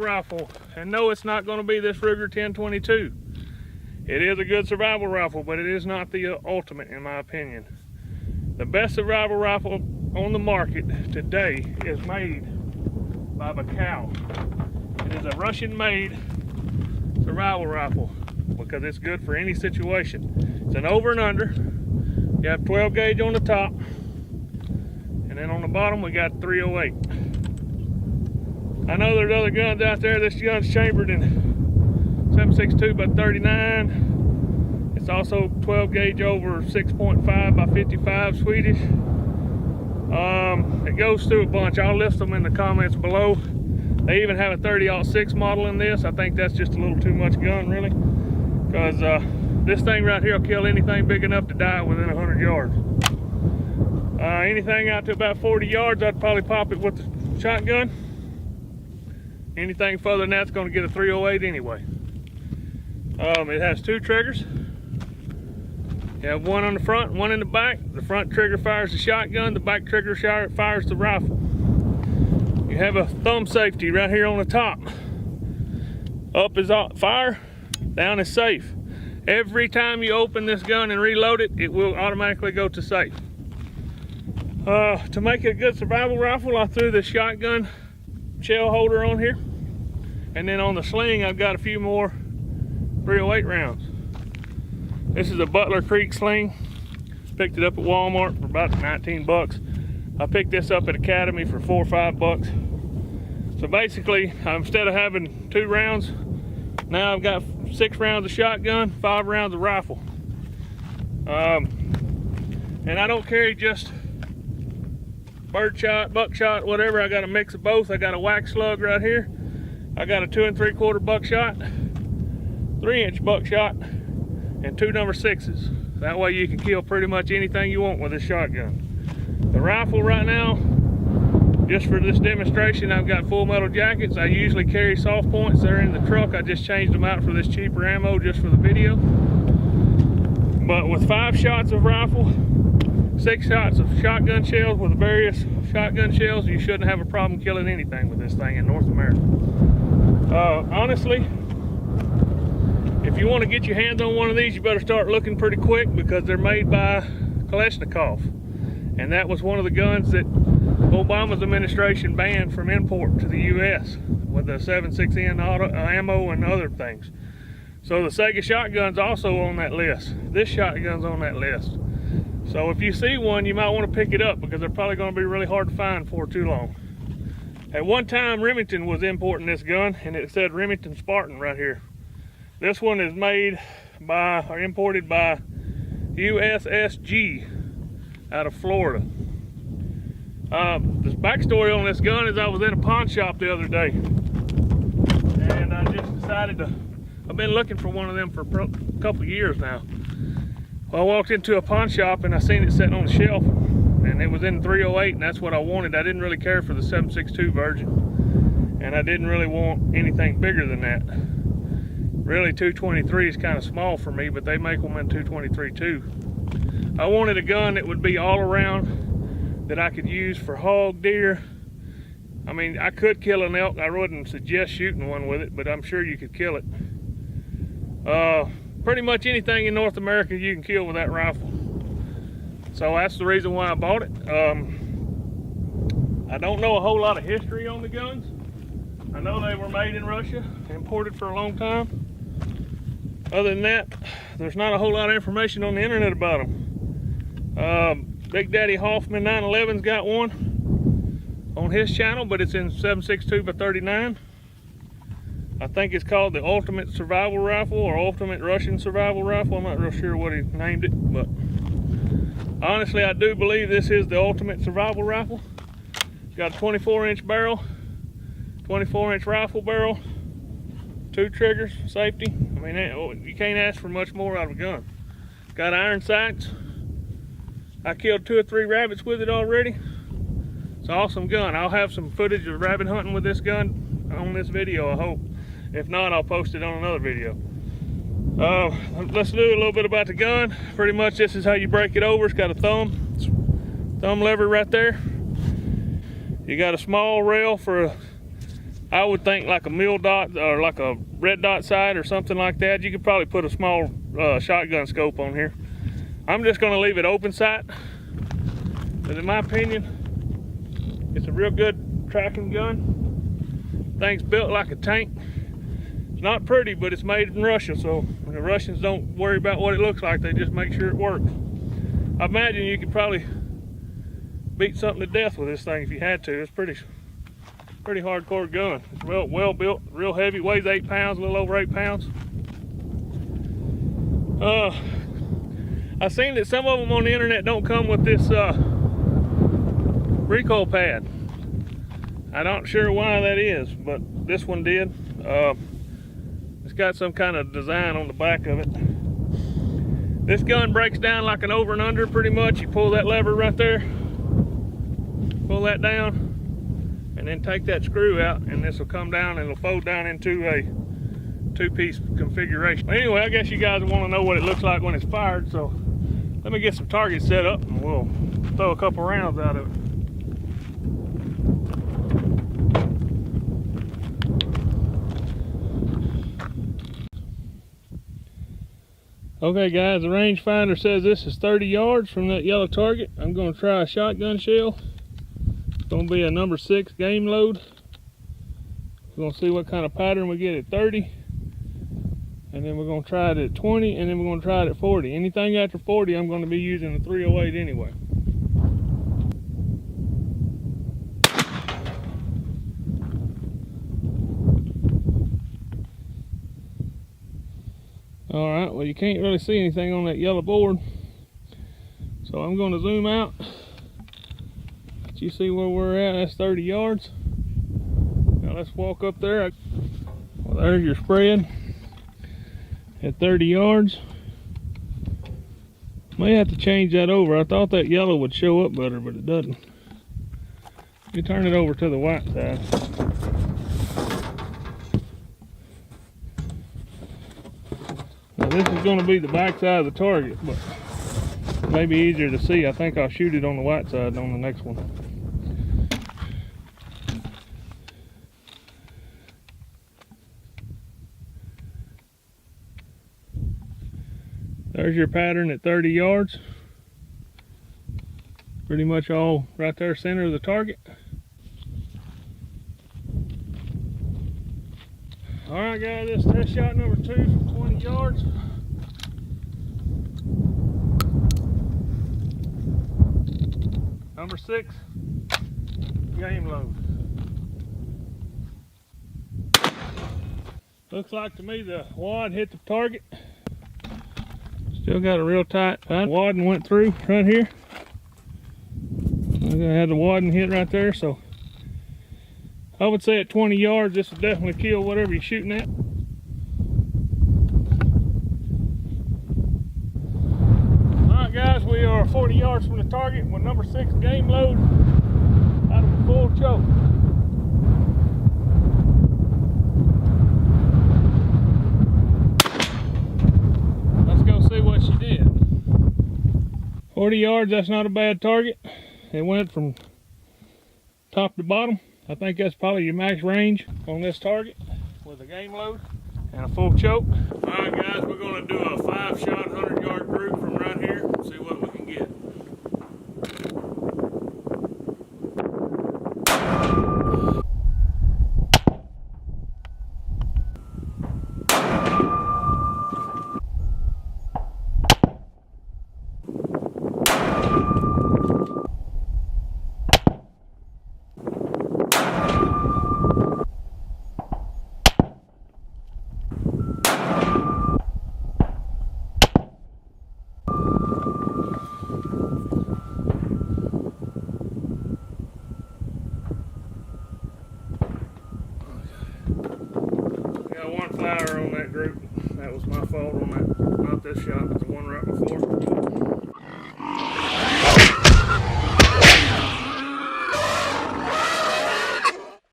rifle. And no, it's not going to be this Ruger 1022. It is a good survival rifle, but it is not the ultimate in my opinion. The best survival rifle on the market today is made by Baikal. It is a Russian-made survival rifle because it's good for any situation. It's an over and under. You have 12 gauge on the top, and then on the bottom we got 308. I know there's other guns out there. This gun's chambered in 7.62 by 39. It's also 12 gauge over 6.5 by 55 Swedish. It goes through a bunch. I'll list them in the comments below. They even have a 30-06 model in this. I think that's just a little too much gun, really, because this thing right here will kill anything big enough to die within 100 yards. Anything out to about 40 yards, I'd probably pop it with the shotgun. Anything further than that's going to get a 308 anyway. It has two triggers. You have one on the front, one in the back. The front trigger fires the shotgun, the back trigger fires the rifle. You have a thumb safety right here on the top. Up is fire, down is safe. Every time you open this gun and reload it, it will automatically go to safe. To make it a good survival rifle, I threw the shotgun shell holder on here. And then on the sling, I've got a few more 308 rounds. This is a Butler Creek sling. Picked it up at Walmart for about 19 bucks. I picked this up at Academy for 4 or 5 bucks. So basically, instead of having 2 rounds, now I've got 6 rounds of shotgun, 5 rounds of rifle. And I don't carry just birdshot, buckshot, whatever. I got a mix of both. I got a wax slug right here. I got a 2 3/4 buckshot, 3-inch buckshot, and 2 number 6s. That way you can kill pretty much anything you want with this shotgun. The rifle right now, just for this demonstration, I've got full metal jackets. I usually carry soft points. They're in the truck. I just changed them out for this cheaper ammo just for the video. But with 5 shots of rifle, 6 shots of shotgun shells with various shotgun shells, you shouldn't have a problem killing anything with this thing in North America. Honestly, if you want to get your hands on one of these, you better start looking pretty quick because they're made by Kalashnikov. And that was one of the guns that Obama's administration banned from import to the US with the 7.6N ammo and other things. So the Saiga shotgun's also on that list. This shotgun's on that list. So if you see one, you might want to pick it up because they're probably going to be really hard to find for too long. At one time, Remington was importing this gun, and it said Remington Spartan right here. This one is made by, or imported by USSG out of Florida. The backstory on this gun is I was in a pawn shop the other day, and I just decided to, I've been looking for one of them for a couple of years now. Well, I walked into a pawn shop and I seen it sitting on the shelf, and it was in 308, and that's what I wanted. I didn't really care for the 7.62 version, and I didn't really want anything bigger than that. Really, 223 is kind of small for me, but they make them in 223 too. I wanted a gun that would be all around, that I could use for hog, deer. I mean, I could kill an elk. I wouldn't suggest shooting one with it, but I'm sure you could kill it. Pretty much anything in North America you can kill with that rifle. So that's the reason why I bought it. I don't know a whole lot of history on the guns. I know they were made in Russia, imported for a long time. Other than that, there's not a whole lot of information on the internet about them. Big Daddy Hoffman 911's got one on his channel, but it's in 7.62 by 39. I think it's called the Ultimate Survival Rifle or Ultimate Russian Survival Rifle. I'm not real sure what he named it, but honestly, I do believe this is the Ultimate Survival Rifle. It's got a 24-inch barrel, 24-inch rifle barrel, 2 triggers, safety. I mean, you can't ask for much more out of a gun. Got iron sights. I killed 2 or 3 rabbits with it already. It's an awesome gun. I'll have some footage of rabbit hunting with this gun on this video, I hope. If not, I'll post it on another video. Let's do a little bit about the gun. Pretty much this is how you break it over. It's got a thumb lever right there. You got a small rail for a I would think like a mil dot or like a red dot sight or something like that. You could probably put a small shotgun scope on here. I'm just going to leave it open sight, because in my opinion, it's a real good tracking gun. Thing's built like a tank. It's not pretty, but it's made in Russia, so the Russians don't worry about what it looks like. They just make sure it works. I imagine you could probably beat something to death with this thing if you had to. It's pretty hardcore gun. It's well built, real heavy, weighs 8 pounds, a little over 8 pounds. I've seen that some of them on the internet don't come with this recoil pad. I'm not sure why that is, but this one did. It's got some kind of design on the back of it. This gun breaks down like an over and under pretty much. You pull that lever right there, pull that down, and then take that screw out, and this will come down and it'll fold down into a two-piece configuration. Anyway, I guess you guys want to know what it looks like when it's fired, so let me get some targets set up and we'll throw a couple rounds out of it. Okay guys, the rangefinder says this is 30 yards from that yellow target. I'm going to try a shotgun shell. It's going to be a number 6 game load. We're going to see what kind of pattern we get at 30. And then we're going to try it at 20, and then we're going to try it at 40. Anything after 40, I'm going to be using the 308 anyway. Alright, well you can't really see anything on that yellow board, so I'm going to zoom out. Let you see where we're at. That's 30 yards. Now let's walk up there. Well, there's your spread at 30 yards. May have to change that over. I thought that yellow would show up better, but it doesn't. Let me turn it over to the white side. Now this is going to be the back side of the target, but it may be easier to see. I think I'll shoot it on the white side on the next one. There's your pattern at 30 yards. Pretty much all right there, center of the target. Alright guys, this is test shot number 2 from 20 yards. Number 6 game load. Looks like to me the wad hit the target. Still got a real tight wad and went through right here. I'm gonna have the wad and hit right there, so I would say at 20 yards this will definitely kill whatever you're shooting at. Alright guys, we are 40 yards from the target with number 6 game load out of a full choke. See what she did. 40 yards, that's not a bad target. It went from top to bottom. I think that's probably your max range on this target with a game load and a full choke. Alright guys, we're going to do a 5-shot 100-yard group from right here and see what we can get. Got one flower on that group. That was my fault on that, not this shot, but the one right before.